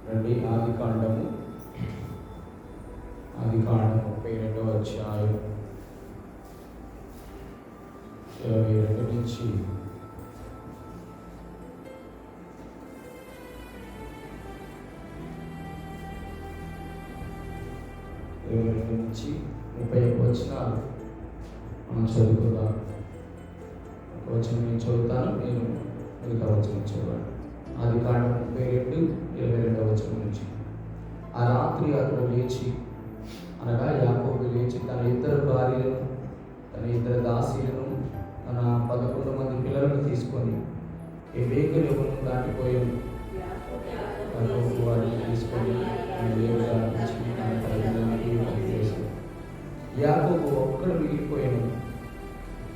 రండి, ఆదికాండము 32వ అధ్యాయం 22 నుంచి 30 వచనాలు మనం చదువుకుందాం. ఒక వచనం నేను చదువుతాను, నేను మిగతా వచనం చదవండి. ఆదికాండం 22 వచనం నుంచి. ఆ రాత్రి అతడు లేచి, అనగా యాకోబు లేచి తన ఇద్దరు భార్యలను, తన ఇద్దరు దాసీలను, తన 11 మంది పిల్లలను తీసుకొని ఎబేకును దాటిపోయాను. యాకోబు వారిని తీసుకొని యాకోబు ఒక్కడు మిగిలిపోయాను.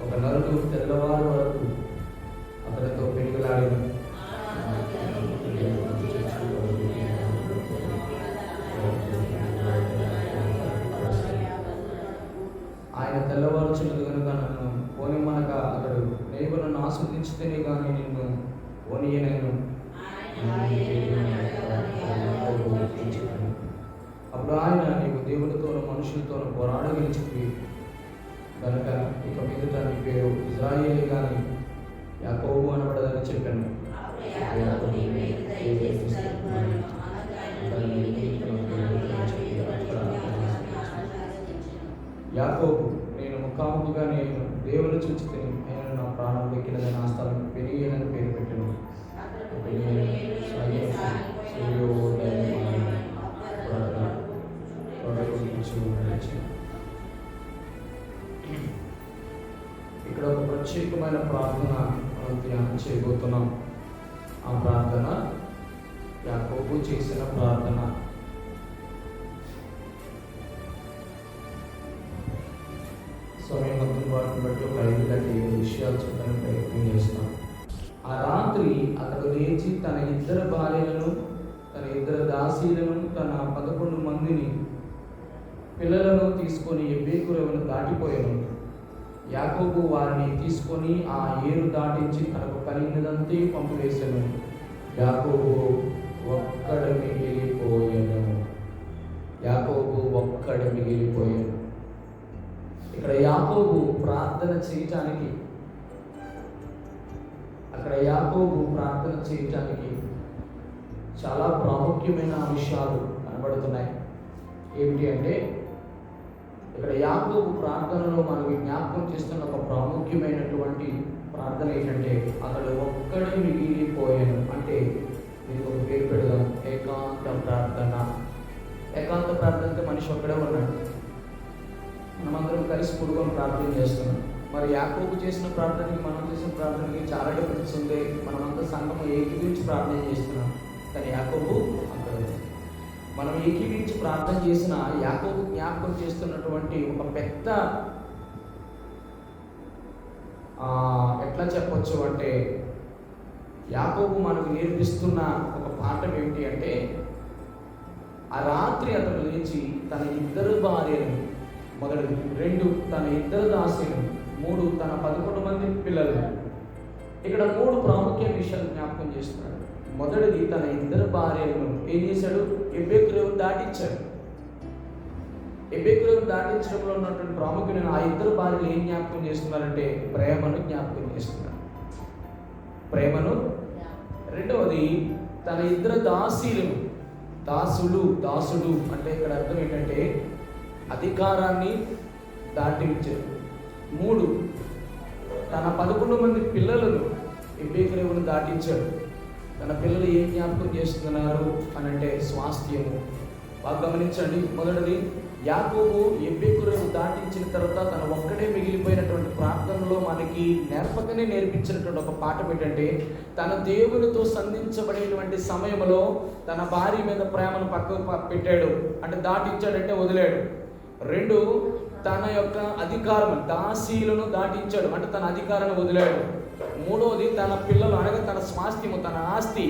ఒక నరుడు తెల్లవారు వరకు అతనితో పెనుగులాడాను. ఆయన తెల్లవారుచున్నది కనుక నన్ను పోనిమ్మనగా అతడు, నీవు నన్ను ఆస్వాదించితేనే కానీ నిన్ను పోనీయనేను. అప్పుడు ఆయన, నీవు దేవుడితోనూ మనుషులతోనూ పోరాడగలిచితివి కనుక ఇక మీదట నీ పేరు ఇజ్రాయేలే కానీ యాకోబు అనబడదని చెప్పాను. యాకోబు, నేను ముఖాముఖిగా నేను దేవుని చూచితిని, ఆయన నా ప్రాణం వెక్కినదని ఆ స్థలం పెనియేలని పేరు పెట్టాను. ఇక్కడ ఒక ప్రత్యేకమైన ప్రార్థన మనం ధ్యానం చేయబోతున్నాం. ఆ ప్రార్థన యాకోబు చేసిన ప్రార్థన. సమయం అందుబాటును బట్టి ఒక 5 లేదా 7 విషయాలు చెప్పడానికి ప్రయత్నం చేస్తున్నాం. ఆ రాత్రి అతడు లేచి తన ఇద్దరు భార్యలను, తన ఇద్దరు దాసీలను, తన 11 మందిని పిల్లలను తీసుకొని ఎబ్బేకురవును దాటిపోయాను. యాకోబు వారిని తీసుకొని ఆ ఏరు దాటించి తనకు కలిగినదంతే పంపివేశాను. యాకోబు ఒక్కడు మిగిలిపోయాను. యాకోబు ఒక్కడు మిగిలిపోయాను. ఇక్కడ యాకోబు ప్రార్థన చేయటానికి, చాలా ప్రాముఖ్యమైన విషయాలు కనబడుతున్నాయి. ఏమిటి అంటే, ఇక్కడ యాకోబు ప్రార్థనలో మనకి జ్ఞాపకం చేస్తున్న ఒక ప్రాముఖ్యమైనటువంటి ప్రార్థన ఏంటంటే, అతడు ఒక్కడే మిగిలిపోయాను. అంటే దీనికి ఒక పేరు పెడదాం, ఏకాంత ప్రార్థన. ఏకాంత ప్రార్థన అంటే మనిషి ఒక్కడే ఉన్నాడు, మనమందరం కలిసి కుటుంబం ప్రార్థన చేస్తున్నాం. మరి యాకోబు చేసిన ప్రార్థనకి మనం చేసిన ప్రార్థనకి చాలా డిఫరెన్స్ ఉంది. మనమంతా సంఘం ఏకీవించి ప్రార్థన చేస్తున్నాం, కానీ యాకోబు అక్కడ మనం ఏకీవించి ప్రార్థన చేసిన యాకోబు జ్ఞాపకం చేస్తున్నటువంటి ఒక పెద్ద ఎట్లా చెప్పొచ్చు అంటే, యాకోబు మనకు నేర్పిస్తున్న ఒక పాఠం ఏమిటి అంటే, ఆ రాత్రి అతడు లేచి తన ఇద్దరు భార్యలను, మొదటి 2 తన ఇద్దరు దాసీలను, 3 తన 11 మంది పిల్లలు. ఇక్కడ 3 ప్రాముఖ్య విషయాలు జ్ఞాపకం చేస్తున్నాడు. మొదటిది, తన ఇద్దరు భార్యలను ఏం చేశాడు? ఎబ్బేకురవును దాటించాడు. ఎబ్బేకురవును దాటించడంలో ఉన్నటువంటి ప్రాముఖ్యమైన ఆ ఇద్దరు భార్యలు ఏం జ్ఞాపకం చేస్తున్నారంటే, ప్రేమను జ్ఞాపకం చేస్తున్నారు. ప్రేమను. రెండవది, తన ఇద్దరు దాసీలను, దాసుడు అంటే ఇక్కడ అర్థం ఏంటంటే అధికారాన్ని దాటించారు. 3 తన 11 మంది పిల్లలను ఎబ్బేకురవును దాటించాడు. తన పిల్లలు ఏం జ్ఞాపకం చేస్తున్నారు అని అంటే స్వాస్థ్యము. బాగా గమనించండి. మొదటిది, యాకోబు ఎబ్బేకురవును దాటించిన తర్వాత తన ఒక్కడే మిగిలిపోయినటువంటి ప్రార్థనలో మనకి నేర్పించినటువంటి ఒక పాఠం ఏంటంటే, తన దేవునితో సంధించబడేటువంటి సమయంలో తన భార్య మీద ప్రేమను పక్కకు పెట్టాడు. అంటే దాటించాడంటే వదిలాడు. 2 తన యొక్క అధికారం, దాసీలను దాటించాడు, అంటే తన అధికారాన్ని వదిలాడు. 3వది, తన పిల్లలు అనగా తన స్వాస్థ్యము, తన ఆస్తి,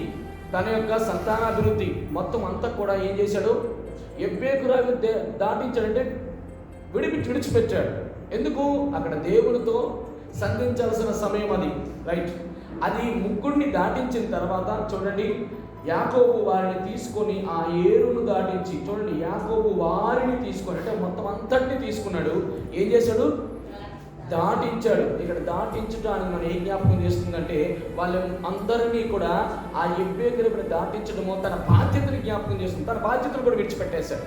తన యొక్క సంతానాభివృద్ధి మొత్తం అంతా కూడా ఏం చేశాడు? ఎబ్బేకురవును దాటించాడంటే విడిచిపెట్టాడు. ఎందుకు? అక్కడ దేవునితో సంధించాల్సిన సమయం అది, రైట్. అది ముగ్గురిని దాటించిన తర్వాత చూడండి, యాకోబు వారిని తీసుకొని ఆ ఏరును దాటించి, చూడండి యాకోబు వారిని తీసుకొని అంటే మొత్తం అంతటిని తీసుకున్నాడు. ఏం చేశాడు? దాటించాడు. ఇక్కడ దాటించడానికి మనం ఏం జ్ఞాపకం చేస్తుందంటే వాళ్ళ అందరినీ కూడా ఆ ఎబ్బేకరుని దాటించడము తన బాధ్యతని జ్ఞాపకం చేస్తుంది. తన బాధ్యతను కూడా విడిచిపెట్టేశాడు.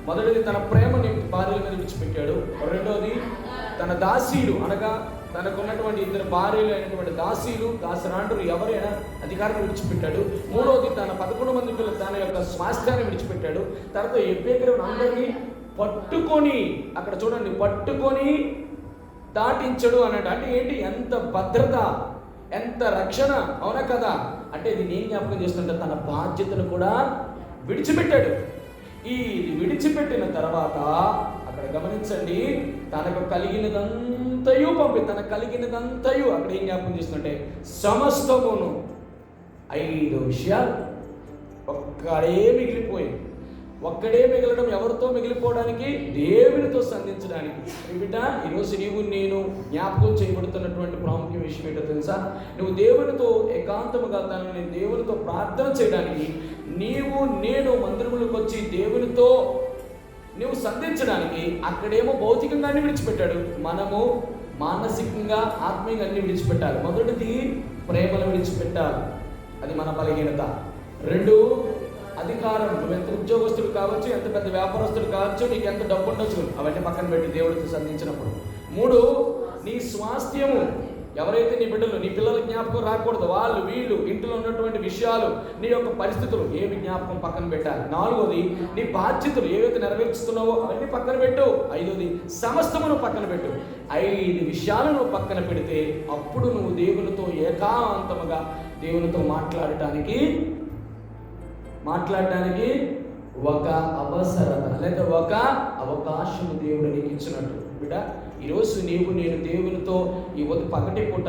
మొదటిది తన ప్రేమని భార్యల మీద విడిచిపెట్టాడు. రెండోది తన దాసీలు అనగా తనకున్నటువంటి 2 భార్యలు అయినటువంటి దాసరాండ్రులు ఎవరైనా అధికారాన్ని విడిచిపెట్టాడు. మూడోది తన 11 మంది పిల్లలు తన యొక్క స్వాస్థ్యాన్ని విడిచిపెట్టాడు. తర్వాత ఎబ్బేకరుని అందరినీ పట్టుకొని, అక్కడ చూడండి, పట్టుకొని దాటించడు అన్నట్టు. అంటే ఏంటి? ఎంత భద్రత, ఎంత రక్షణ, అవునా కదా? అంటే ఇది నేను జ్ఞాపకం చేస్తుంటే తన బాధ్యతను కూడా విడిచిపెట్టాడు. ఈ విడిచిపెట్టిన తర్వాత అక్కడ గమనించండి, తనకు కలిగినదంతయు తనకు కలిగినదంతయు అక్కడ ఏం జ్ఞాపకం చేస్తుంటే సమస్తమును 5 విషయాలు ఒక్కడే మిగలడం. ఎవరితో మిగిలిపోవడానికి? దేవునితో సంధించడానికి. బిడ్డ, ఈరోజు నీవు నేను జ్ఞాపకం చేయబడుతున్నటువంటి ప్రాముఖ్య విషయం ఏంటో తెలుసా? నువ్వు దేవునితో ఏకాంతముగా నేను దేవునితో ప్రార్థన చేయడానికి, నీవు నేను మందిరములకు వచ్చి దేవునితో నువ్వు సంధించడానికి అక్కడేమో భౌతికంగా అన్ని విడిచిపెట్టాడు. మనము మానసికంగా ఆత్మీయంగా అన్ని విడిచిపెట్టాలి. మొదటిది ప్రేమను విడిచిపెట్టాలి, అది మన బలహీనత. 2 అధికారం. నువ్వు ఎంత ఉద్యోగస్తుడు కావచ్చు, ఎంత పెద్ద వ్యాపారస్తుడు కావచ్చు, నీకు ఎంత డబ్బు ఉండొచ్చు, అవన్నీ పక్కన పెట్టి దేవుడితో సంధించినప్పుడు. 3 నీ స్వాస్థ్యము. ఎవరైతే నీ బిడ్డలు, నీ పిల్లల జ్ఞాపకం రాకూడదు, వాళ్ళు వీళ్ళు ఇంట్లో ఉన్నటువంటి విషయాలు, నీ యొక్క పరిస్థితులు ఏమి జ్ఞాపకం పక్కన పెట్టాలి. 4వది నీ బాధ్యతలు ఏవైతే నెరవేర్చుతున్నావో అవన్నీ పక్కన పెట్టు. 5వది సమస్తమును పక్కన పెట్టు. 5 విషయాలను పక్కన పెడితే అప్పుడు నువ్వు దేవునితో ఏకాంతముగా దేవునితో మాట్లాడటానికి ఒక అవసరత లేదా ఒక అవకాశం దేవుడు నీకు ఇచ్చినట్టు. బిడ్డ, ఈరోజు నేను దేవునితో ఈ పగటి పూట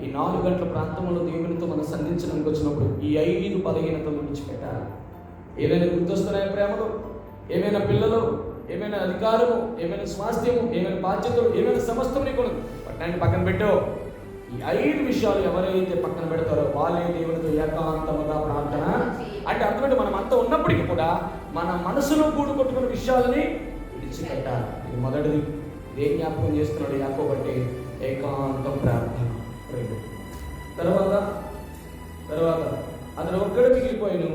ఈ 4 గంటల ప్రాంతంలో దేవునితో మనం సంధించడానికి వచ్చినప్పుడు ఈ 5 బలహీనతలు విడిచిపెట్టాలి. ఏమైనా గుర్తొస్తున్నాయి? ప్రేమలు, ఏమైనా పిల్లలు, ఏమైనా అధికారము, ఏమైనా స్వాస్థ్యము, ఏమైనా బాధ్యతలు, ఏమైనా సమస్తం నీకు పట్టణాన్ని పక్కన పెట్టావు. ఈ 5 విషయాలు ఎవరైతే పక్కన పెడతారో వాళ్ళే దేవునితో ఏకాంతముగా ప్రార్థన. అంటే అర్థమంటే మనం అంతా ఉన్నప్పటికీ కూడా మన మనసులో కూడుకొట్టుకున్న విషయాలని విడిచిపెట్టాలి. ఇది మొదటిది. ఏం జ్ఞాపకం చేస్తున్నాడు యాకోబు అంటే ఏకాంతం ప్రార్థన. తర్వాత అతను ఒక్కడే మిగిలిపోయాను.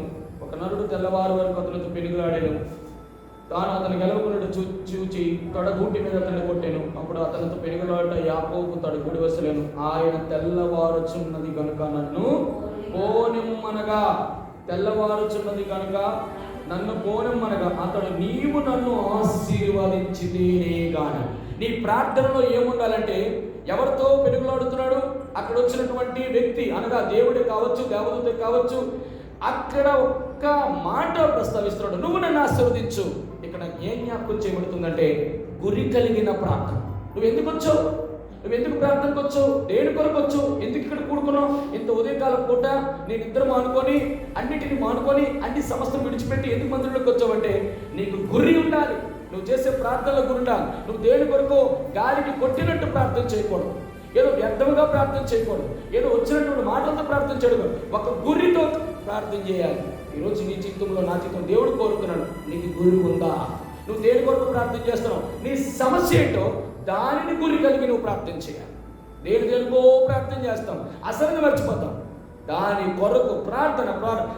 ఒక నరుడు తెల్లవారు వరకు అతనితో పెనుగులాడాను. తాను అతను గెలవకున్నట్టు చూచి తొడగూటి మీద అతన్ని కొట్టాను. అప్పుడు అతనితో పెనుగులాట యాకోబు తడగూడి వసలేను. ఆయన తెల్లవారుచున్నది కనుక నన్ను పోనిమ్మనగా, తెల్లవారుచున్నది కనుక నన్ను పోనిమ్మనగా అతడు నీవు నన్ను ఆశీర్వదించితేనే గాని. నీ ప్రార్థనలో ఏముండాలంటే ఎవరితో పెనుగులాడుతున్నాడు? అక్కడ వచ్చినటువంటి వ్యక్తి అనగా దేవుడే కావచ్చు, దేవదూత కావచ్చు. అక్కడ ఒక్క మాట ప్రస్తావిస్తున్నాడు, నువ్వు నన్ను ఆశీర్వదించు. ఇక్కడ ఏం జ్ఞాపకం చేయబడుతుందంటే గురి కలిగిన ప్రార్థన. నువ్వు ఎందుకు వచ్చావు? నువ్వు ఎందుకు ప్రార్థనకు వచ్చావు? దేని కొరకు వచ్చావు? ఎందుకు ఇక్కడ కూడుకున్నావు? ఇంత ఉదయకాలం పూట నేను ఇద్దరు మానుకొని అన్నిటిని మానుకొని అన్ని సమస్తం విడిచిపెట్టి ఎందుకు మందిరంలోకి వచ్చావంటే నీకు గురి ఉండాలి. నువ్వు చేసే ప్రార్థనలో గురి ఉండాలి. నువ్వు దేని కొరకు గాలికి కొట్టినట్టు ప్రార్థన చేయకూడదు, ఏదో వ్యర్థముగా ప్రార్థన చేయకూడదు, ఏదో వచ్చినటువంటి మాటలతో ప్రార్థన చేయకూడదు. ఒక గురితో ప్రార్థన చేయాలి. ఈరోజు నీ జీవితంలో, నా జీవితం దేవుడు కోరుతున్నాడు. నీకు గురి ఉందా? నువ్వు దేని కొరకు ప్రార్థన చేస్తున్నావు? నీ సమస్య ఏంటో దానిని గురి కలిగి నువ్వు ప్రార్థన చేయాలి. దేనికో ప్రార్థన చేస్తాం, అసలు మర్చిపోతాం. దాని కొరకు ప్రార్థన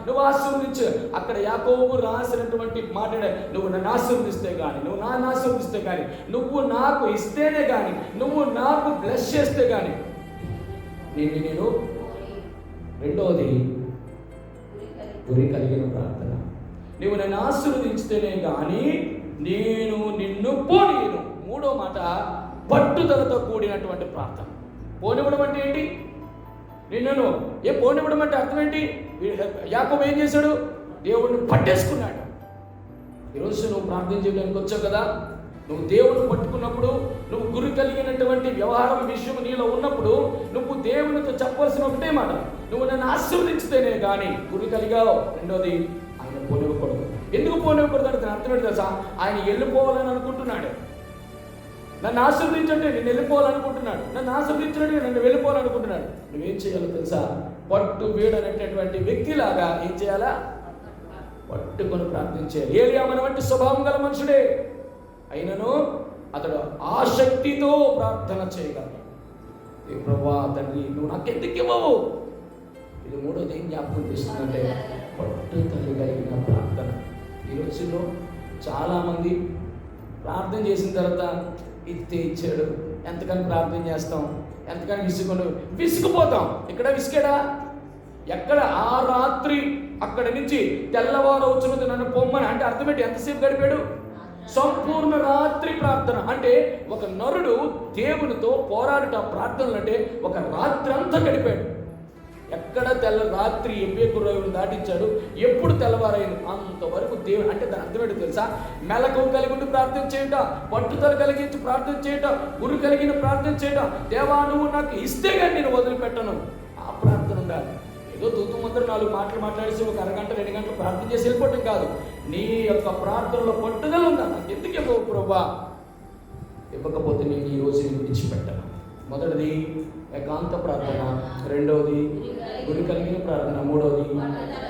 నువ్వు ఆశీర్వదించు. అక్కడ యాకోబు రాసినటువంటి మాట, నువ్వు నన్ను ఆశీర్వదిస్తే కానీ, నువ్వు నన్ను ఆశీర్వదిస్తే కానీ, నువ్వు నాకు ఇస్తేనే కానీ, నువ్వు నాకు బ్లెస్ చేస్తే కానీ నేను. రెండవది గురి కలిగిన ప్రార్థన. నువ్వు నన్ను ఆశీర్వదించితేనే కానీ నేను నిన్ను పోనీయను. మూడో మాట పట్టుదలతో కూడినటువంటి ప్రార్థన. పోనివ్వడం అంటే ఏంటి? నిన్ను పోనివ్వడం అంటే అర్థం ఏంటి? యాకోబు ఏం చేశాడు? దేవుడిని పట్టేసుకున్నాడు. ఈరోజు నువ్వు ప్రార్థన చేయడానికి వచ్చావు కదా, నువ్వు దేవుడిని పట్టుకున్నప్పుడు, నువ్వు గురి కలిగినటువంటి వ్యవహారం విషయం నీలో ఉన్నప్పుడు నువ్వు దేవునితో చెప్పవలసిన ఒకటే మాట, నువ్వు నన్ను ఆశీర్వదించితేనే కానీ గురి కలిగావు. రెండోది ఆయన పోనివ్వకూడదు. ఎందుకు పోనివ్వకూడదు అంటే అర్థం ఏంటి తెలుసా? ఆయన వెళ్ళిపోవాలని అనుకుంటున్నాడు. నన్ను ఆశీర్వదించంటే నేను వెళ్ళిపోవాలనుకుంటున్నాడు, నన్ను ఆశీర్వదించినట్టు నన్ను వెళ్ళిపోవాలనుకుంటున్నాడు. నువ్వేం చేయాలో తెలుసా? పట్టు వీడనేటటువంటి వ్యక్తిలాగా ఏం చేయాలా? పట్టుకొని ప్రార్థించాలి. ఏలియా మన వంటి స్వభావం గల మనుషుడే అయినను అతడు ఆసక్తితో ప్రార్థన చేయగలడు. ప్రభువా తండ్రి, నువ్వు నాకెందుకు ఇవ్వవు? ఇది మూడోది ఏం జ్ఞాపకం చేస్తుందంటే పట్టుదల కలిగిన ప్రార్థన. ఈ రోజుల్లో చాలామంది ప్రార్థన చేసిన తర్వాత ఇస్తే ఇచ్చాడు, ఎంతకని ప్రార్థన చేస్తాం, ఎంతకని విసిగిపోతాం. ఇక్కడ విసిగాడా? ఎక్కడ? ఆ రాత్రి అక్కడి నుంచి తెల్లవారు వచ్చినది నన్ను పొమ్మని అంటే అర్థమేంటి? ఎంతసేపు గడిపాడు? సంపూర్ణ రాత్రి ప్రార్థన. అంటే ఒక నరుడు దేవునితో పోరాడుట ప్రార్థనలు అంటే ఒక రాత్రి అంతా గడిపాడు. ఎక్కడ రాత్రి ఎబ్బేకు రోజులు దాటించాడు, ఎప్పుడు తెల్లవారైంది అంతవరకు దేవుడు అంటే దాని అర్థమేంటో తెలుసా? మెలకు కలిగి ఉండి ప్రార్థన చేయట, పట్టుదల కలిగించి ప్రార్థన చేయట, గురి కలిగిన ప్రార్థన చేయట. దేవా నువ్వు నాకు ఇస్తే కానీ నేను వదిలిపెట్టను. ఆ ప్రార్థన ఉండాలి. ఏదో తూతు ముందర 4 మాటలు మాట్లాడేసి ఒక అరగంట 2 గంటలు ప్రార్థన చేసి వెళ్ళిపోవటం కాదు. నీ యొక్క ప్రార్థనలో పట్టుదల ఉందా? నాకు ఎందుకు ఇవ్వవు ప్రభువా? ఇవ్వకపోతే నేను ఈ రోజు విడిచిపెట్టను. మొదటిది ఏకాంత ప్రార్థన, రెండవది గురి కలిగిన ప్రార్థన, మూడవది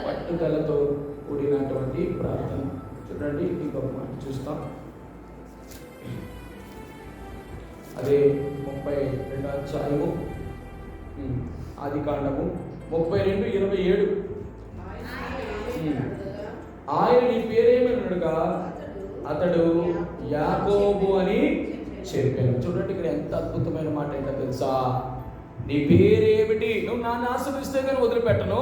పట్టుదలతో కూడినటువంటి ప్రార్థన. చూడండి ఇంకొక మాట చూస్తాం. అదే 32వ అధ్యాయము ఆదికాండము 32:27. ఆయన నీ పేరేమన్నాడుగా అతడు యాకోబు అని చెప్పాను. చూడండి ఇక్కడ ఎంత అద్భుతమైన మాట ఏంటో తెలుసా? నీ పేరేమిటి? నువ్వు నన్ను ఆశీర్వదిస్తే కానీ వదిలిపెట్టను,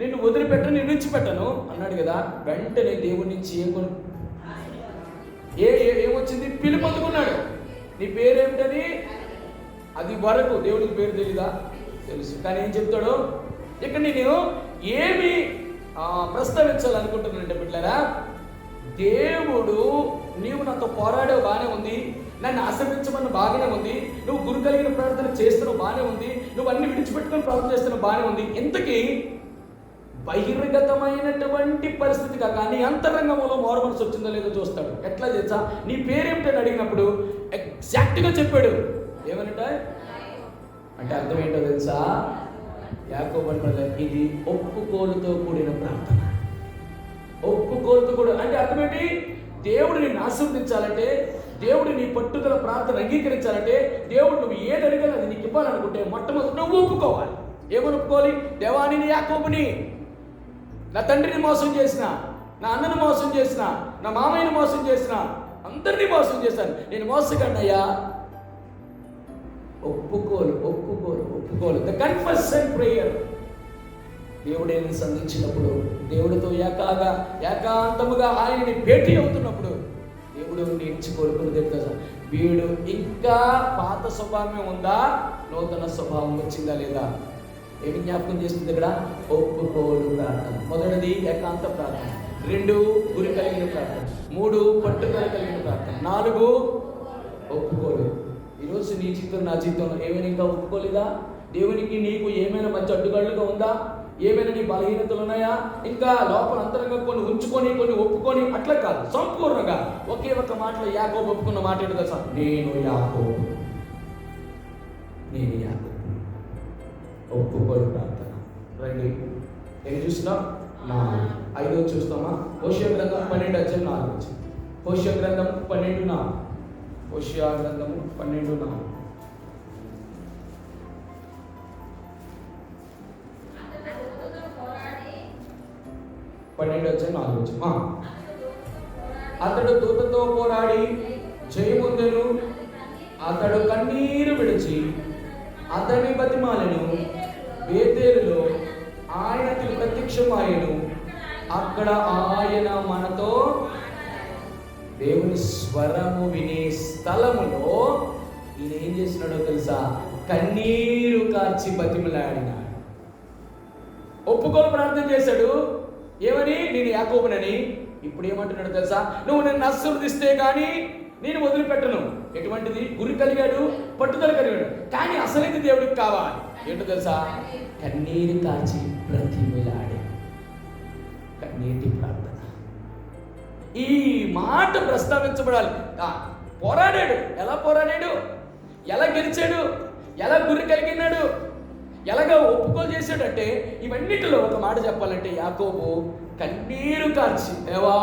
నిన్ను వదిలిపెట్టను, నిన్ను విడిచిపెట్టను అన్నాడు కదా. వెంటనే దేవుడి నుంచి ఏమొచ్చింది? పిలుపు అందుకున్నాడు. నీ పేరేమిటని అది వరకు దేవుడికి పేరు తెలీదా? తెలుసు. కానీ ఏం చెప్తాడు ఇక్కడ? నేను ఏమి ప్రస్తావించాలనుకుంటున్నానంటే బిడ్డలారా, దేవుడు నీవు నాతో పోరాడే బాగానే ఉంది, నన్ను ఆశ్రయించమని బాగానే ఉంది, నువ్వు గురు కలిగిన ప్రార్థన చేస్తున్నావు బాగానే ఉంది, నువ్వు అన్ని విడిచిపెట్టుకొని ప్రార్థన చేస్తున్నావు బాగానే ఉంది. ఇంతకీ బహిర్గతమైనటువంటి పరిస్థితి కాక నీ అంతరంగంలో మారు మనసు వచ్చిందో లేదో చూస్తాడు. ఎట్లా చేసా? నీ పేరేమిటని అడిగినప్పుడు ఎగ్జాక్ట్గా చెప్పాడు. ఏమనంటే అంటే అర్థం ఏంటో తెలుసా? యాకోబు అంటాడు ఇది ఒప్పుకోలుతో కూడిన ప్రార్థన. ఒప్పుకోలుతో కూడా అంటే అర్థమేంటి? దేవుడు నిన్ను ఆశీర్వదించాలంటే, దేవుడు నీ పట్టుదల ప్రార్థన అంగీకరించాలంటే, దేవుడు నువ్వు ఏది అడిగాలో అది నీకు ఇవ్వాలనుకుంటే మొట్టమొదటి నువ్వు ఒప్పుకోవాలి. ఏమని ఒప్పుకోవాలి? దేవాని యాకోబుని, నా తండ్రిని మోసం చేసిన, నా అన్నను మోసం చేసిన, నా మామయ్యని మోసం చేసిన, అందరినీ మోసం చేశాను, నేను మోసగన్నయ్యా. ఒప్పుకోలు ద కన్ఫెషన్ ప్రేయర్. దేవుడిని సంధించినప్పుడు, దేవుడితో ఏకాంతముగా ఆయనని భేటీ అవుతున్నప్పుడు దేవుడు నుంచి కోరుకున్నది కదా, వీడు ఇంకా పాత స్వభావమే ఉందా, నూతన స్వభావం వచ్చిందా లేదా? ఏమి జ్ఞాపకం చేస్తుంది ఇక్కడ? ఒప్పుకోలు ప్రార్థన. మొదటిది ఏకాంత ప్రార్థన, 2 గురి కలిగిన ప్రార్థన, 3 పట్టుదల కలిగిన ప్రార్థన, 4 ఒప్పుకోలు. ఈరోజు నీ జీవితం నా జీవితంలో ఏమైనా ఇంకా ఒప్పుకోలేదా? దేవునికి నీకు ఏమైనా మంచి అడ్డుగళ్ళుగా ఉందా? ఏమైనా నీ బలహీనతలు ఉన్నాయా? ఇంకా లోపల అంతరంగా కొన్ని ఉంచుకొని కొన్ని ఒప్పుకొని అట్లా కాదు, సంపూర్ణంగా ఒకే ఒక మాటలో యాకోబు ఒప్పుకున్న మాట ఏంటో తెలుసా? నేను యాకోబు. ఒప్పుకోలు ప్రార్థన. రండి ఏం చూసినా 5 చూస్తామా? హోషేయ గ్రంథం 12:4. హోషేయ గ్రంథం 12:4. హోషేయ గ్రంథము 12:4. అతడు దూతతో పోరాడి జయముందెను, అతడు కన్నీరు విడిచి అతని బతిమాలెను, బేతేలులో ఆయనకు ప్రత్యక్షమాయెను, అక్కడ ఆయన మనతో దేవుని స్వరము వినే స్థలములో ఈయన ఏం చేసినాడో తెలుసా? కన్నీరు కార్చి బతిమలాడినాడు. ఒప్పుకోలు ప్రార్థన చేశాడు. ఏమని? నేను యాకోబునని. ఇప్పుడు ఏమంటున్నాడు తెలుసా? నువ్వు నన్ను ఆశీర్వదిస్తే కానీ నేను వదిలిపెట్టను. ఎటువంటిది? గురి కలిగాడు, పట్టుదల కలిగాడు. కానీ అసలైతే దేవుడికి కావాలి. ఏంటో తెలుసా? కన్నీరు కాచి బ్రతిమిలాడే కన్నీటి ప్రార్థన. ఈ మాట ప్రస్తావించబడాలి. పోరాడాడు. ఎలా పోరాడాడు? ఎలా గెలిచాడు? ఎలా గురి కలిగినాడు? ఎలాగ ఒప్పుకోలు చేశాడంటే ఇవన్నిటిలో ఒక మాట చెప్పాలంటే యాకోబు కన్నీరు కార్చి, దేవా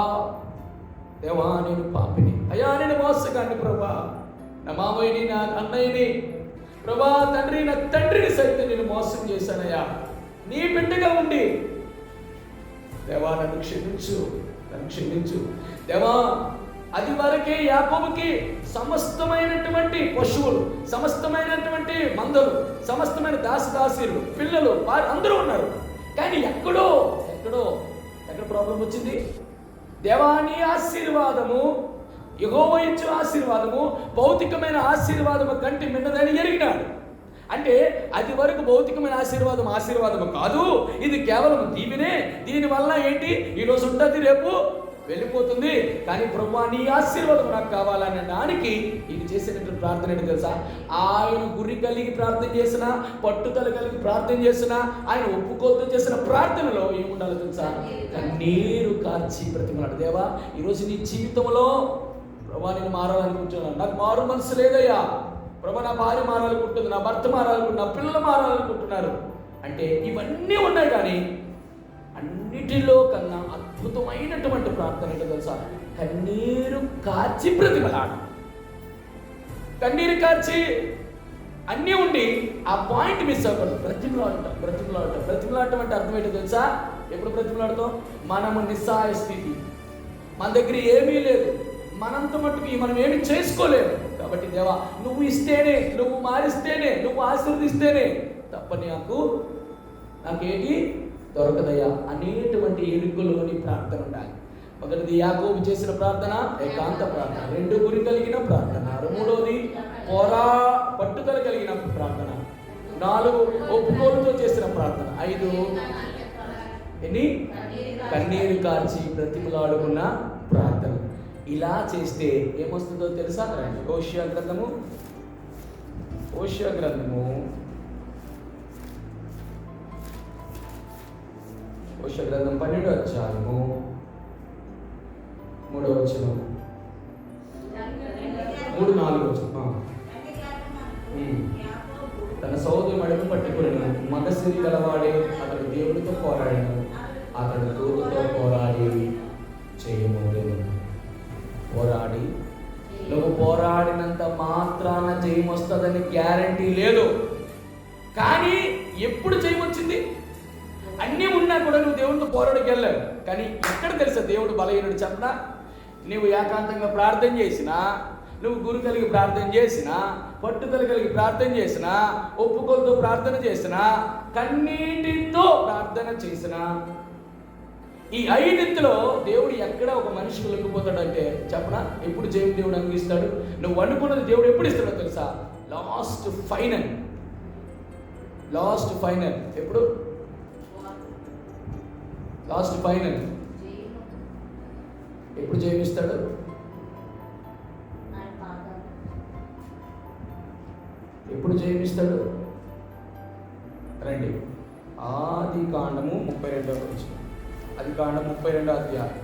దేవా నేను పాపిని, అయ్యా నేను మోసగాన్ని ప్రభా, నా మామయ్యని నా అన్నయ్యని ప్రభా, తండ్రి నా తండ్రిని సైతం నేను మోసం చేశానయ్యా, నీ బిడ్డగా ఉండి దేవా నన్ను క్షమించు, నన్ను క్షమించు దేవా. అది వరకే యాకోబుకి సమస్తమైనటువంటి పశువులు, సమస్తమైనటువంటి మందలు, సమస్తమైన దాసదాసీలు, పిల్లలు, వారు అందరూ ఉన్నారు. కానీ ఎక్కడ ప్రాబ్లం వచ్చింది? దేవాని ఆశీర్వాదము, యెహోవా ఇచ్చు ఆశీర్వాదము భౌతికమైన ఆశీర్వాదము కంటే మిన్నదని ఎరిగినాడు. అంటే అది వరకు భౌతికమైన ఆశీర్వాదము కాదు, ఇది కేవలం దీవెనే. దీనివల్ల ఏంటి, ఈరోజు ఉంటుంది రేపు వెళ్ళిపోతుంది, కానీ ప్రభువా నీ ఆశీర్వాదం నాకు కావాలనే దానికి ఇది చేసినటువంటి ప్రార్థన ఏంటి తెలుసా? ఆయన గురి కలిగి ప్రార్థన చేసిన, పట్టుదల కలిగి ప్రార్థన చేసిన, ఆయన ఒప్పుకోలతో చేసిన ప్రార్థనలో ఏముండాలో తెలుసా? కన్నీరు కార్చి బ్రతిమలాడు. దేవా ఈరోజు నీ జీవితంలో ప్రభా నేను మారాలనుకుంటున్నాను, నాకు మారు మనసు లేదయ్యా ప్రభా, నా భార్య మారాలనుకుంటుంది, నా భర్త మారాలనుకుంటున్నా, నా పిల్లలు మారాలనుకుంటున్నారు అంటే ఇవన్నీ ఉన్నాయి. కానీ అన్నిటిలో కన్నా అద్భుతమైనటువంటి ప్రార్థన ఏంటో తెలుసా? కన్నీరు కార్చి బ్రతిమలాడు. కన్నీరు కార్చి అన్నీ ఉండి ఆ పాయింట్ మిస్ అవ్వకూడదు. బ్రతిమలాడటం అంటే అర్థం ఏంటో తెలుసా? ఎప్పుడు బ్రతిమలాడతాం? మనము నిస్సహాయ స్థితి, మన దగ్గర ఏమీ లేదు, మనంత మట్టుకు మనం ఏమి చేసుకోలేము. కాబట్టి దేవా నువ్వు ఇస్తేనే, నువ్వు మారిస్తేనే, నువ్వు ఆశీర్వదిస్తేనే తప్ప నాకేంటి దొరకదయ్యా అనేటువంటి ఎరుకలోని ప్రార్థన ఉండాలి. మొదటిది యాకోబు చేసిన ప్రార్థన ఏకాంత ప్రార్థన, 2 గురి కలిగిన ప్రార్థన, 3వది పట్టుదల కలిగిన ప్రార్థన, 4 ఒప్పుకోలుతో చేసిన ప్రార్థన, 5 కన్నీరు కార్చి బ్రతిమలాడుకున్న ప్రార్థన. ఇలా చేస్తే ఏమొస్తుందో తెలుసా? హోషేయ గ్రంథము 12వ అధ్యాయము 3వ వచనం, 3-4 వచనం. తన సోదరుని అడుగు పట్టుకుని మగసిరి గలవాడే అతడు దేవుడితో పోరాడను, అతడు దూతతో పోరాడి చేయమోలేదు. పోరాడి నువ్వు పోరాడినంత మాత్రాన జయం వస్తుందని గ్యారంటీ లేదు. కానీ ఎప్పుడు జయం వచ్చింది? అన్నీ ఉన్నా కూడా నువ్వు దేవుడితో పోరాడికి వెళ్ళావు. కానీ ఎక్కడ తెలుసా దేవుడు బలహీనుడు చెప్పనా? నువ్వు ఏకాంతంగా ప్రార్థన చేసినా, నువ్వు గురు కలిగి ప్రార్థన చేసినా, పట్టుదల కలిగి ప్రార్థన చేసినా, ఒప్పుకోలతో ప్రార్థన చేసినా, కన్నీటితో ప్రార్థన చేసినా, ఈ 5 దేవుడు ఎక్కడ ఒక మనిషికి లొంగిపోతాడంటే చెప్పనా? ఎప్పుడు జయం దేవుడు అందిస్తాడు? నువ్వు అనుకున్నది దేవుడు ఎప్పుడు ఇస్తాడో తెలుసా? లాస్ట్ ఫైనల్ ఎప్పుడు? లాస్ట్ ఫైనల్ ఎప్పుడు జయమిస్తాడు? ఎప్పుడు జయమిస్తాడు? రండి, ఆది కాండము 32వ వచనం. అది కాండం 32వ అధ్యాయం.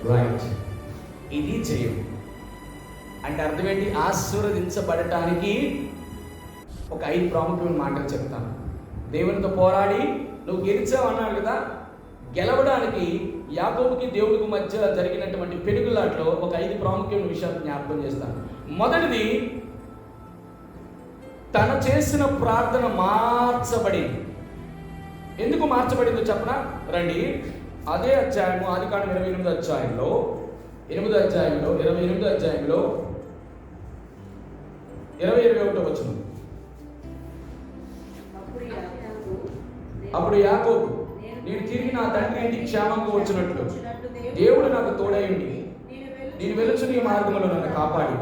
రైట్, ఇది జయం అంటే అర్థం ఏంటి? ఆశీర్వదించబడటానికి ఒక 5 ప్రాముఖ్యమైన మాటలు చెప్తాను. దేవునితో పోరాడి నువ్వు గెలిచావు అన్నాడు కదా. గెలవడానికి యాకోబుకి దేవుడికి మధ్య జరిగినటువంటి పెనుగులాట్లో ఒక 5 ప్రాముఖ్యమైన విషయాలు జ్ఞాపకం చేస్తాను. మొదటిది, తను చేసిన ప్రార్థన మార్చబడింది. ఎందుకు మార్చబడిందో చెప్పనా? రండి, అదే అధ్యాయము ఆది కాండం 28వ అధ్యాయంలో 21వ వచనం. అప్పుడు యాకోబు, నేను తిరిగి నా తండ్రి ఇంటికి క్షేమంగా వచ్చినట్లు దేవుడు నాకు తోడైండి, నేను వెలుచు నీ మార్గంలో నన్ను కాపాడి,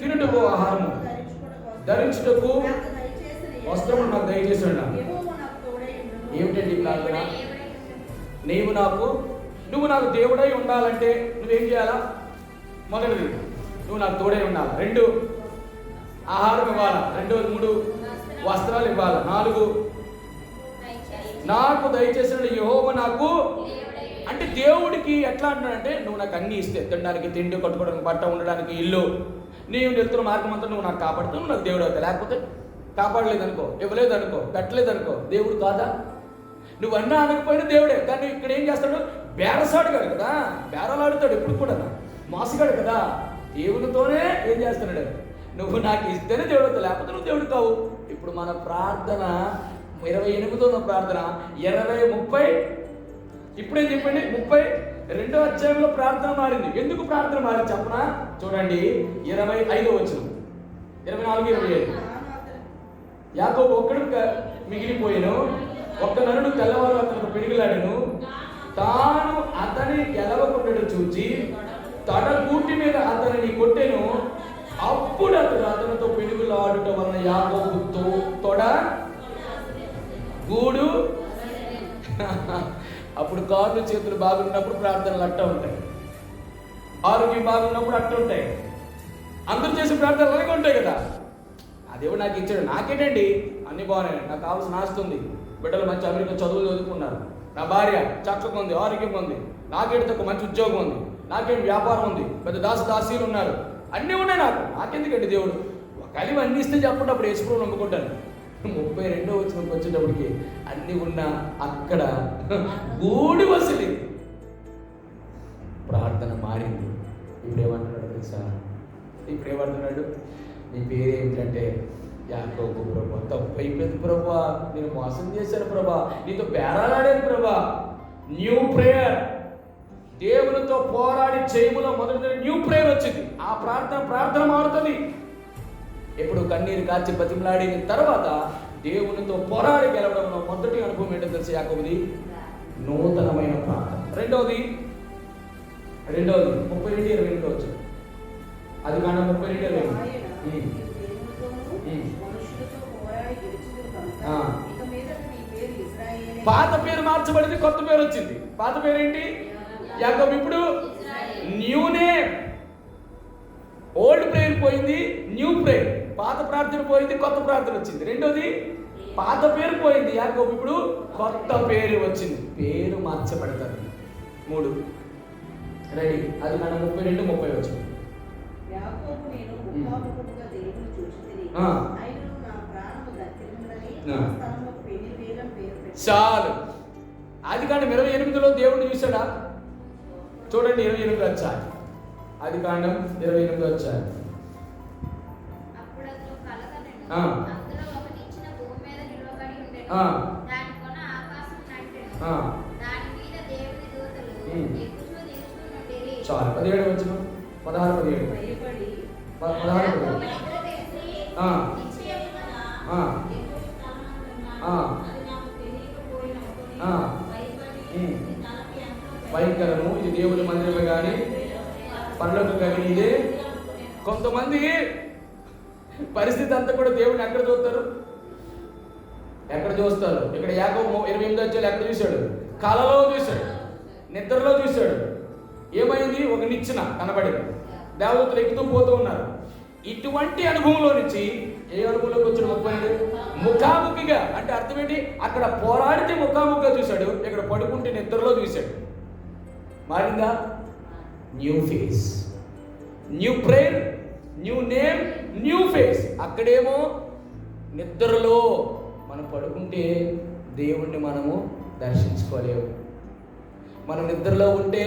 తినుటకు ఆహారము, ధరించుటకు వస్త్రము నాకు దయచేసి ఉన్నాను. ఏమిటండి ప్రార్థన? నువ్వు నాకు దేవుడై ఉండాలంటే నువ్వేం చేయాలా? మొదటిది, నువ్వు నాకు తోడై ఉండాలి. 2, ఆహారం ఇవ్వాలా. రెండోది 3 వస్త్రాలు ఇవ్వాలా. 4 నాకు దయచేసిన యెహోవా నాకు. అంటే దేవుడికి ఎట్లా అంటున్నాడంటే, నువ్వు నాకు అన్ని ఇస్తే, తినడానికి తిండి, కట్టుకోవడానికి బట్ట, ఉండడానికి ఇల్లు, నేను వెళ్తున్న మార్గం అంతా నువ్వు నాకు కాపాడుతావు, నాకు దేవుడు అవుతా. లేకపోతే కాపాడలేదనుకో, ఇవ్వలేదనుకో, పెట్టలేదనుకో, దేవుడు కాదా? నువ్వు అన్నా అనకపోయినా దేవుడే. కానీ ఇక్కడ ఏం చేస్తాడు? బేరసాడుగాడు కదా, బేరలాడుతాడు ఎప్పుడు కూడా, మోసగాడు కదా. దేవునితోనే ఏం చేస్తున్నాడు? నువ్వు నాకు ఇస్తేనే దేవుడు అవుతా, లేకపోతే నువ్వు దేవుడు కావు. ఇప్పుడు మన ప్రార్థన 28వ ప్రార్థన 20, 30 ఇప్పుడే చెప్పండి. 32వ అధ్యాయంలో ప్రార్థన మారింది. ఎందుకు ప్రార్థన మారింది చెప్పనా? చూడండి 25వ వచనం, 24, 25. యాకోబు ఒక్కడు మిగిలిపోయాను, ఒక్క నరుడు తెల్లవారు అతను పిడుగులాడను, తాను అతని గెలవకుండా చూచి తన గూటి మీద అతనిని కొట్టెను. అప్పుడు అతనితో పిడుగులాడుట వలన యాకోబుతో తొడ గూడు. అప్పుడు కాళ్ళు చేతులు బాగున్నప్పుడు ప్రార్థనలు అట్ట ఉంటాయి, ఆరోగ్యం బాగున్నప్పుడు అట్ట ఉంటాయి, అందరూ చేసే ప్రార్థనలు అలాగే ఉంటాయి కదా. ఆ దేవుడు నాకు ఇచ్చాడు, నాకేంటండి అన్ని బాగున్నాయి, నాకు కావాల్సిన ఆస్తి ఉంది, బిడ్డలు మంచి అమెరికా చదువులు చదువుకున్నారు, నా భార్య చక్కగా ఉంది, ఆరోగ్యం ఉంది, నాకేంటి ఒక మంచి ఉద్యోగం ఉంది, నాకేంటి వ్యాపారం ఉంది, పెద్ద దాసీలు ఉన్నారు, అన్నీ ఉన్నాయి నాకు, నాకెందుకండి దేవుడు? కలివి అన్ని ఇస్తే చెప్పండి, అప్పుడు యేసుప్రభువుని నమ్ముకుంటాను. 32వ వచనంకి వచ్చేటప్పటికి అన్ని ఉన్న అక్కడ గూడి వసలి ప్రార్థన మారింది. ఇప్పుడు ఏమంటున్నాడు తెలుసా? ఇప్పుడు ఏమంటున్నాడు? నీ పేరు ఏమిటంటే యాకోబు ప్రభా. తప్పు అయిపోయింది ప్రభా, నేను మోసం చేశాను ప్రభా, నీతో బేరాలాడాను ప్రభా. న్యూ ప్రేయర్, దేవునితో పోరాడి చేయములో మొదటి న్యూ ప్రేయర్ వచ్చింది. ఆ ప్రార్థన మారుతుంది. ఎప్పుడు కన్నీరు కార్చి బతిమలాడిన తర్వాత దేవునితో పోరాడి గెలవడంలో మొదటి అనుభవం ఏంటో తెలిసి యాకోబుది నూతనమైన ప్రార్థన. రెండవది 32:22 వచ్చింది. అది కాండం 32:22. పాత పేరు మార్చబడింది, కొత్త పేరు వచ్చింది. పాత పేరు ఏంటి? యాకోబు. ఇప్పుడు న్యూ నేమ్. ఓల్డ్ ప్రేయర్ పోయింది, న్యూ ప్రేయర్. పాత ప్రార్థన పోయింది, కొత్త ప్రార్థన వచ్చింది. రెండోది పాత పేరు పోయింది యాకోబు, ఇప్పుడు కొత్త పేరు వచ్చింది. పేరు మార్చబడతారు. 3 రెడీ. అది మన 32-30 వచ్చింది. చాలు. అది కాండం 28లో దేవుడిని చూశాడా? చూడండి 28 వచ్చాయి. అది కాండం 28 వచ్చాయి. చాలు. 17 వచ్చిన 16-17 భయంకరము, ఇది దేవుని మందిరమే కానీ పనులకు కానీ ఇదే. కొంతమంది పరిస్థితి అంతా కూడా దేవుడిని ఎక్కడ చూస్తారు? ఇక్కడ యాకోబు 28 వచ్చేది ఎక్కడ చూశాడు? కలలో చూశాడు, నిద్రలో చూశాడు. ఏమైంది? ఒక నిచ్చెన కనబడింది, దేవదూతలు ఎక్కుతూ పోతూ ఉన్నారు. ఇటువంటి అనుభవంలో నుంచి ఏ అనుభవంలోకి వచ్చాడు? 32 ముఖాముఖిగా. అంటే అర్థం ఏంటి? అక్కడ పోరాడితే ముఖాముఖిగా చూశాడు, ఇక్కడ పడుకుంటే నిద్రలో చూశాడు. మారిందా? New face, new prayer, new name, new face. అక్కడేమో నిద్రలో మనం పడుకుంటే దేవుణ్ణి మనము దర్శించుకోలేము. మనం నిద్రలో ఉంటే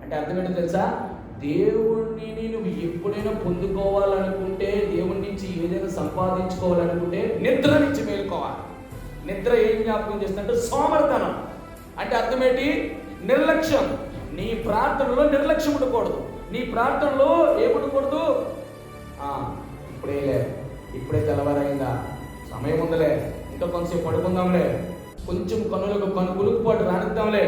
అంటే అర్థం ఏంటో తెలుసా? దేవుణ్ణి నువ్వు ఎప్పుడైనా పొందుకోవాలనుకుంటే, దేవుడి నుంచి ఏదైనా సంపాదించుకోవాలనుకుంటే నిద్ర నుంచి మేలుకోవాలి. నిద్ర ఏం జ్ఞాపకం చేస్తుందంటే సోమరితనం. అంటే అర్థం ఏంటి? నిర్లక్ష్యం. నీ ప్రార్థనలో నిర్లక్ష్యం ఉండకూడదు. నీ ప్రార్థనలో ఏముండకూడదు? ఇప్పుడే తెల్లవారైందా, సమయం ఉందలే, ఇంకా కొంచెంసేపు పడుకుందాంలే, కొంచెం కన్నులకు కులుకుపాటు రానిద్దాంలే.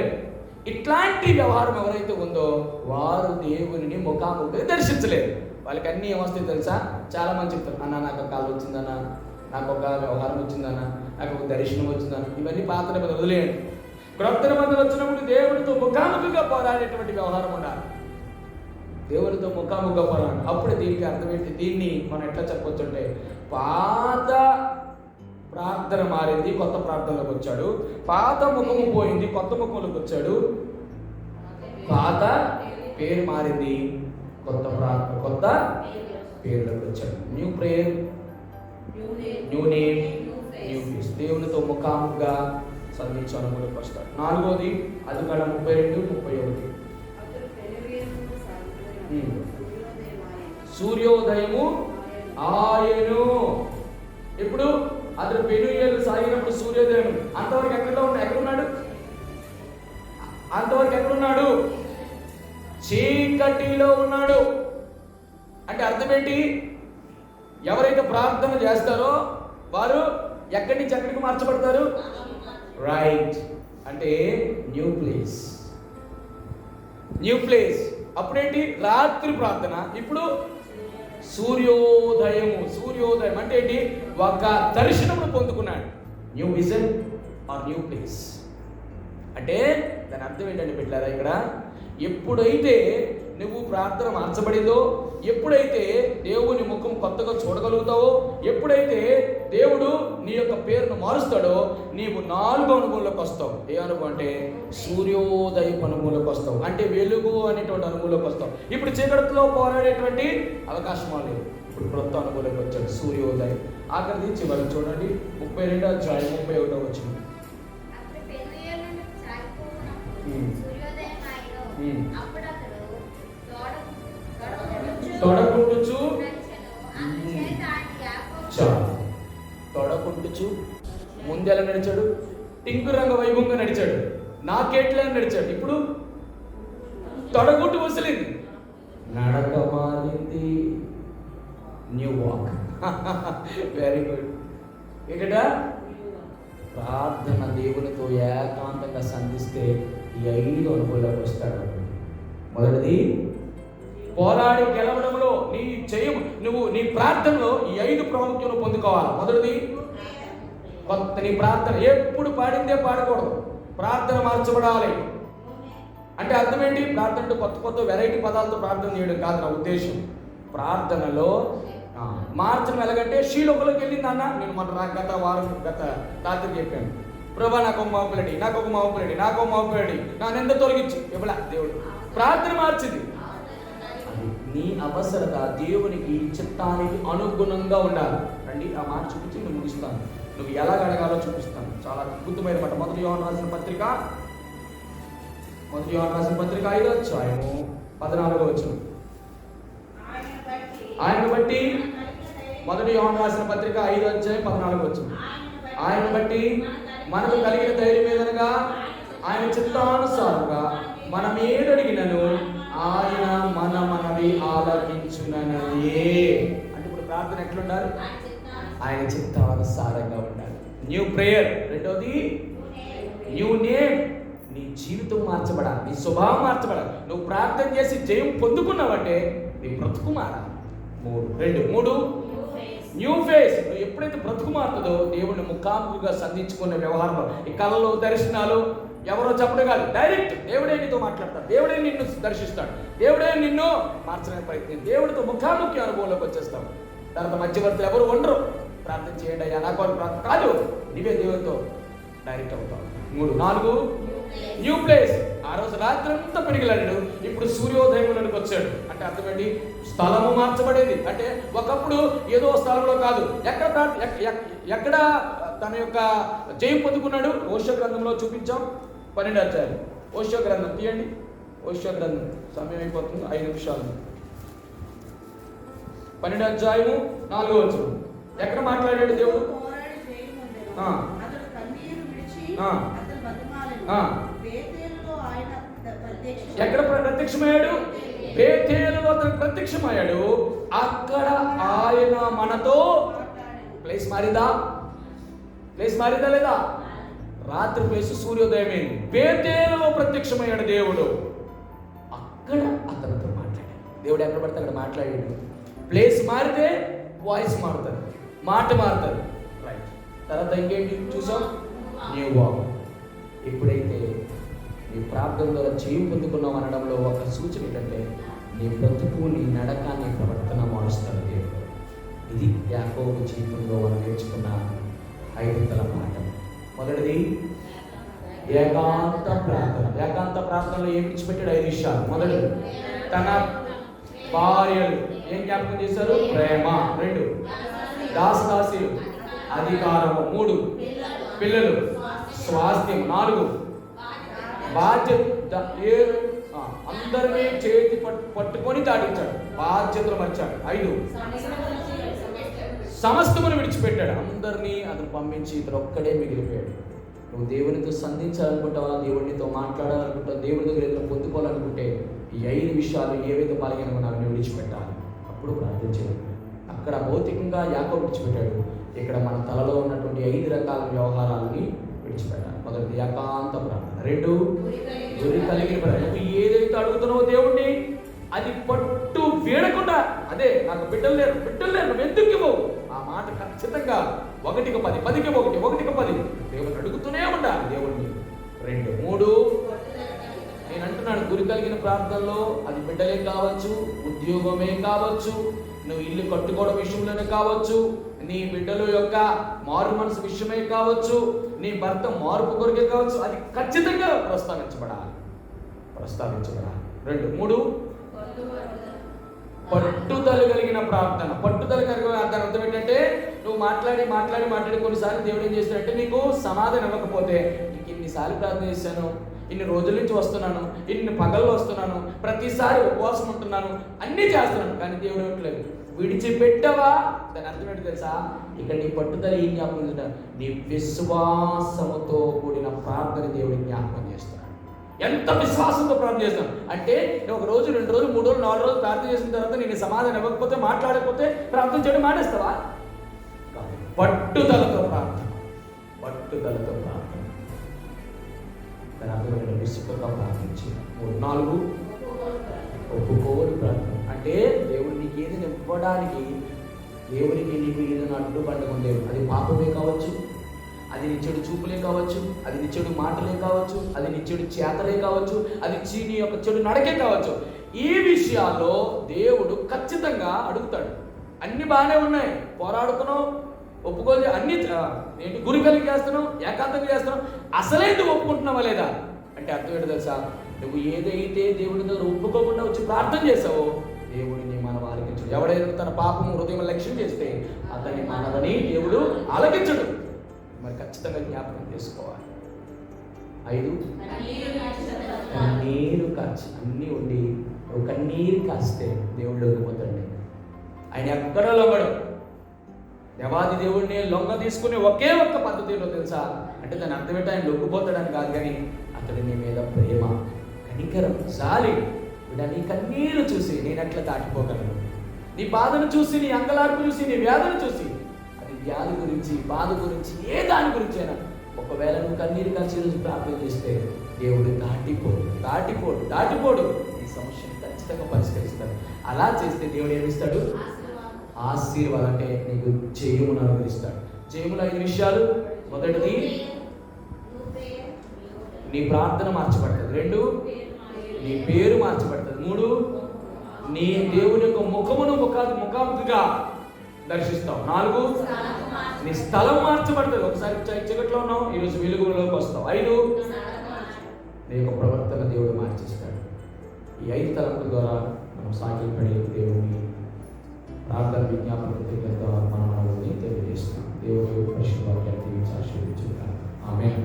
ఇట్లాంటి వ్యవహారం ఎవరైతే ఉందో వారు దేవుని ముఖాముఖి దర్శించలేరు. వాళ్ళకి అన్నీ ఏమొస్తాయి తెలుసా? చాలా మంది చెప్తారు, అన్న నాకు కాలు వచ్చిందన్నా, నాకు ఒక వ్యవహారం వచ్చిందన్నా, నాకు ఒక దర్శనం వచ్చిందన్నా. ఇవన్నీ పాత నిబంధన వదిలేయండి. క్రొత్త నిబంధన వచ్చినప్పుడు దేవుడితో ముఖాముఖిగా పోరాడేటువంటి వ్యవహారం ఉండాలి. దేవునితో ముఖాముఖ పోరాడు. అప్పుడు దీనికి అర్థం ఏంటి? దీన్ని మనం ఎట్లా చెప్పొచ్చు అంటే, పాత ప్రార్థన మారింది, కొత్త ప్రార్థనలోకి వచ్చాడు. పాత ముఖము పోయింది, కొత్త ముఖంలోకి వచ్చాడు. పాత పేరు మారింది, కొత్త పేరులోకి వచ్చాడు. New prayer, new name, new face. దేవునితో ముఖాముఖగా సంధించే అనుభవంలోకి వస్తాడు. 4వది ఆదికాండం 32:31. సూర్యోదయము ఆయను. ఇప్పుడు అతను పెనుయేలు సాగినప్పుడు సూర్యోదయం. అంతవరకు ఎక్కడున్నాడు? అంతవరకు ఎక్కడున్నాడు? చీకటిలో ఉన్నాడు. అంటే అర్థం ఏంటి? ఎవరైతే ప్రార్థన చేస్తారో వారు ఎక్కడి నుంచి ఎక్కడికి మార్చబడతారు? రైట్. అంటే న్యూ ప్లేస్. అప్పుడేంటి? రాత్రి ప్రార్థన. ఇప్పుడు సూర్యోదయం అంటే ఏంటి? ఒక దర్శనమును పొందుకున్నాడు. New vision or new place. అంటే దాని అర్థం ఏంటంటే బిడ్డలారా, ఇక్కడ ఎప్పుడైతే నువ్వు ప్రార్థన మార్చబడిందో, ఎప్పుడైతే దేవుని ముఖం కొత్తగా చూడగలుగుతావో, ఎప్పుడైతే దేవుడు నీ యొక్క పేరును మారుస్తాడో, నీవు 4వ అనుభవంలోకి వస్తావు. ఏ అనుభవం అంటే? సూర్యోదయపు అనుభవంలోకి వస్తావు. అంటే వెలుగు అనేటువంటి అనుభవంలోకి వస్తావు. ఇప్పుడు చీకటిలో పోరాడేటువంటి అవకాశం లేదు. ఇప్పుడు క్రొత్త అనుభవంలోకి వచ్చాడు, సూర్యోదయం. ఆఖరిది చివరి చూడండి, 32:31. తొడకుంటుచు ముందెలా నడిచాడు? టింకు రంగ వైభవంగా నడిచాడు, నాకేట్లా నడిచాడు. ఇప్పుడు తొడగుట్టు వసలింది, నడక మారింది, న్యూ వాక్. Very good. ఇక్కడ ప్రార్థన దేవునితో ఏకాంతంగా సంధిస్తే ఈ 5 అనుభవాలకు వస్తాడు. మొదటిది, పోరాడి గెలవడంలో నువ్వు నీ ప్రార్థనలో ఈ 5 ప్రాముఖ్యతను పొందుకోవాలి. మొదటిది, నీ ప్రార్థన ఎప్పుడు పాడిందే పాడకూడదు. ప్రార్థన మార్చబడాలి. అంటే అర్థం ఏంటి? ప్రార్థన అంటే కొత్త వెరైటీ పదాలతో ప్రార్థన చేయడం కాదు నా ఉద్దేశం. ప్రార్థనలో మార్చడం ఎలాగంటే, షీలోకి వెళ్ళింది అన్న. నేను గత రాత్రి చెప్పాను, ప్రభా నాకు ఒక మౌపిలడి, నా నింద తొలగించు. ఇవ్వలా దేవుడు ప్రార్థన మార్చింది. నీ అవసరత దేవునికి చిత్తానికి అనుగుణంగా ఉండాలి. రండి, ఆ మాట చూపించి నేను ముగిస్తాను. నువ్వు ఎలా అడగాలో చూపిస్తాను. చాలా అద్భుతమైన మాట. మొదటి యోహాను రాసిన పత్రిక 5వ అధ్యాయము 14వ వచనం. ఆయన బట్టి, మొదటి యోహాను రాసిన పత్రిక 5వ అధ్యాయం 14వ వచనం. ఆయన బట్టి మనకు కలిగిన ధైర్యం ఏదనగా, ఆయన చిత్తానుసారంగా మనం ఏదడిగినను ఆయన మనవి ఆలకించుననియే. అంటే ఇప్పుడు ప్రార్థన ఎట్లుండాలి? ఆయన చిత్తానుసారంగా ఉండాలి. New prayer. రెండోది, న్యూ నేమ్. నీ జీవితం మార్చబడాలి, నీ స్వభావం మార్చబడాలి. నువ్వు ప్రార్థన చేసి జయం పొందుకున్నావంటే నీ బ్రతుకు మారాలి. 3 న్యూ ఫేస్. నువ్వు ఎప్పుడైతే బ్రతుకు మారుతుందో దేవుడిని ముఖాముఖిగా సంధించుకునే వ్యవహారంలో, ఈ కళలు, దర్శనాలు ఎవరో చెప్పడం కాదు, డైరెక్ట్ దేవుడే నీతో మాట్లాడతాడు, దేవుడే నిన్ను దర్శిస్తాడు, దేవుడే నిన్ను మార్చడానికి ప్రయత్నం, దేవుడితో ముఖాముఖి అనుభవంలోకి వచ్చేస్తావు. తర్వాత మధ్యవర్తులు ఎవరు ఉండరు. ప్రార్థన చేయండి అయ్యా, నాకు ప్రార్థన కాదు, నీవే దేవుడితో డైరెక్ట్ అవుతావు. 4 న్యూ ప్లేస్. ఆ రోజు రాత్రి అంతా పెరిగిలాడు, ఇప్పుడు సూర్యోదయంలోకి వచ్చాడు. అంటే అర్థమేంటి? స్థలము మార్చబడేది. అంటే ఒకప్పుడు ఏదో స్థలంలో కాదు, ఎక్కడ తన యొక్క జయం పొందుకున్నాడు. ఓషో గ్రంథంలో చూపించాం. 12వ అధ్యాయం ఓషో గ్రంథం తీయండి. ఓషో గ్రంథం సమయం అయిపోతుంది, 5 నిమిషాలు. 12వ అధ్యాయము 4వ వచనం. ఎక్కడ మాట్లాడాడు దేవుడు? ఎక్కడ ప్రత్యక్షమయ్యాడు? బేతేలులో అతను ప్రత్యక్షమయ్యాడు. అక్కడ ఆయన మనతో ప్లేస్ మారిందా లేదా? రాత్రి ప్లేస్ సూర్యోదయమైంది. బేతేలులో ప్రత్యక్షమయ్యాడు దేవుడు. అక్కడ అతనితో మాట్లాడాడు. దేవుడు ఎక్కడ పడితే అక్కడ మాట్లాడాడు. ప్లేస్ మారితే వాయిస్ మారుతుంది, మాట మారుతుంది. రైట్. తర్వాత ఇంకేంటి చూసాం? New walk. ఎప్పుడైతే నీ ప్రార్థన ద్వారా జయం పొందుకున్నాం అనడంలో ఒక సూచన ఏంటంటే, నీ బ్రతుకు, నీ నడక, నీ ప్రవర్తన మారుస్తాడు దేవుడు. ఇది యాకోబు జీవితంలో మనం నేర్చుకున్న 5 తల పాఠం. మొదటిది ఏకాంత ప్రార్థన. ఏకాంత ప్రార్థనలో ఏం విడిచిపెట్టాడు? 5 విషయాలు. మొదటిది తన భార్యలు ఏం జ్ఞాపకం చేశారు? ప్రేమ. 2 దాసదాసీలు, అధికారము. 3 పిల్లలు, స్వాస్థ్యం. 4 బాధ్యత. అందరినీ చేతి పట్టుకొని దాటించాడు, బాధ్యతలు మర్చాడు. 5 సమస్తమును విడిచిపెట్టాడు. అందరినీ అతను పంపించి ఇతను ఒక్కడే మిగిలిపోయాడు. నువ్వు దేవునితో సంధించాలనుకుంటావా, దేవునితో మాట్లాడాలనుకుంటావా, దేవుని దగ్గర ఏదైనా పొందుకోవాలనుకుంటే ఈ 5 విషయాలు ఏవైతే బలహీనంగా ఉన్నావో విడిచిపెట్టాలి. అప్పుడు ప్రార్థన చేయాలి. అక్కడ భౌతికంగా యాకోబు విడిచిపెట్టాడు, ఇక్కడ మన తలలో ఉన్నటువంటి 5 రకాల వ్యవహారాలని విడిచిపెట్టాలి. మొదటిది ఏకాంత ప్రార్థన. 2 గురి కలిగిన ప్రార్థన. నువ్వు ఏదైతే అడుగుతున్నావో దేవుణ్ణి అది పట్టు వీడకుండా, అదే నాకు బిడ్డలు లేరు నువ్వు ఎందుకు ఇవ్వవు, ఆ మాట ఖచ్చితంగా 1కి 10, 10కి 1, 1కి 10 దేవుని అడుగుతూనే ఉండాలి దేవుణ్ణి. 2 3 నేను అంటున్నాను, గురి కలిగిన ప్రార్థనలో అది బిడ్డలే కావచ్చు, ఉద్యోగమే కావచ్చు, నువ్వు ఇల్లు కట్టుకోవడం విషయంలోనే కావచ్చు, నీ బిడ్డల యొక్క మారు మనసు విషయమే కావచ్చు, నీ భర్త మార్పు కొరకే కావచ్చు, అది ఖచ్చితంగా ప్రస్తావించబడాలి. 2 3 పట్టుదల కలిగిన ప్రార్థన. పట్టుదల కలిగిన ప్రార్థన అర్థం ఏంటంటే, నువ్వు మాట్లాడి కొన్నిసార్లు దేవుడు ఏం చేస్తాడంటే, నీకు సమాధానం ఇవ్వకపోతే, నీకు ఇన్నిసార్లు ప్రార్థన చేశాను, ఇన్ని రోజుల నుంచి వస్తున్నాను, ఇన్ని పగళ్ళు వస్తున్నాను, ప్రతిసారి ఉపవాసం ఉంటున్నాను, అన్నీ చేస్తున్నాను, కానీ దేవుడు ఇవ్వట్లేదు. విడిచిపెట్టవా? దాని అర్థం ఏంటి తెలుసా? ఇక్కడ నీ పట్టుదల ఏం జ్ఞాపకం చేస్తాడు? నీ విశ్వాసముతో కూడిన ప్రార్థన దేవుడి జ్ఞాపకం చేస్తాడు. ఎంత విశ్వాసంతో ప్రార్థన చేస్తాను అంటే, నేను 1 రోజు 2 రోజులు 3 రోజులు 4 రోజులు ప్రార్థన చేసిన తర్వాత నేను సమాధానం ఇవ్వకపోతే, మాట్లాడకపోతే ప్రార్థన చేయడం మానేస్తావా? పట్టుదలతో ప్రార్థన. దాని అర్థం విసుకగా ప్రార్థించి. 4 ఒప్పుకోని ప్రార్థన. అంటే దేవుడు నీకు ఏదైనా ఇవ్వడానికి, దేవునికి నీకు ఏదైనా అడ్డుపడ్డం ఉంది, అది పాపమే కావచ్చు, అది నీ చెడు చూపులే కావచ్చు, అది నీ చెడు మాటలే కావచ్చు, అది నీ చెడు చేతలే కావచ్చు, అది నీ యొక్క చెడు నడకే కావచ్చు. ఈ విషయాల్లో దేవుడు ఖచ్చితంగా అడుగుతాడు. అన్ని బాగానే ఉన్నాయి, పోరాడుతున్నావు, ఒప్పుకోలే, అన్ని ఏంటి గురి కలిగి చేస్తున్నావు, ఏకాంతంగా చేస్తున్నావు, అసలేంటి ఒప్పుకుంటున్నావా లేదా అంటే అర్థం ఏంటి తెలుసా? నువ్వు ఏదైతే దేవుడి దగ్గర ఒప్పుకోకుండా వచ్చి ప్రార్థన చేసావో దేవుడిని మనం ఆలకించడు. ఎవడైనా తన పాపం హృదయం లక్ష్యం చేస్తే అతన్ని మనవని దేవుడు ఆలకించడు. మరి ఖచ్చితంగా జ్ఞాపకం చేసుకోవాలి. 5 కన్నీరు కార్చి, అన్నీ ఉండి ఒక కన్నీరు కాస్తే దేవుడు లొంగిపోతాడు. ఆయన ఎక్కడ లొంగడు. దేవాది దేవుడిని లొంగ తీసుకునే ఒకే ఒక్క పద్ధతి ఏంటో తెలుసా? అంటే దాని అర్థం ఏంటో ఆయన లొంగిపోతాడని కాదు, కానీ అతడు నీ మీద ప్రేమ, కనికరం, జాలి. నీ కన్నీరు చూసి నేను ఎట్లా దాటిపోగలను, నీ బాధను చూసి, నీ అంగలార్పు చూసి, నీ వ్యాధులు చూసి, అది వ్యాధి గురించి, బాధ గురించి, ఏ దాని గురించి అయినా ఒకవేళ నువ్వు కన్నీరు కలిసి ప్రార్థన చేస్తే దేవుడు దాటిపోడు ఈ సమస్యను ఖచ్చితంగా పరిష్కరిస్తాడు. అలా చేస్తే దేవుడు ఏమిస్తాడు? ఆశీర్వాదం. అంటే నీకు జయమును అనుగ్రహిస్తాడు. జయములు 5 విషయాలు. మొదటిది నీ ప్రార్థన మార్చబడుతుంది. 2 నీ పేరు మార్చబడుతుంది. 3 నీ దేవుని యొక్క ముఖమును ముఖాముఖిగా దర్శిస్తావు. 4 నీ స్థలం మార్చబడుతుంది. ఒకసారి చీకట్లో ఉన్నావు, ఈరోజు వెలుగులోకి వస్తావు. 5 నీ యొక్క ప్రవర్తన దేవుడు మార్చేస్తాడు. ఈ 5 తలంపుల ద్వారా మనం సాగిపడే దేవుని ప్రార్థన విజ్ఞాపన మనం తెలియజేస్తున్నాం. దేవుడు పరిశుభ్రత ఆశీర్వదించుగాక. ఆమేన్.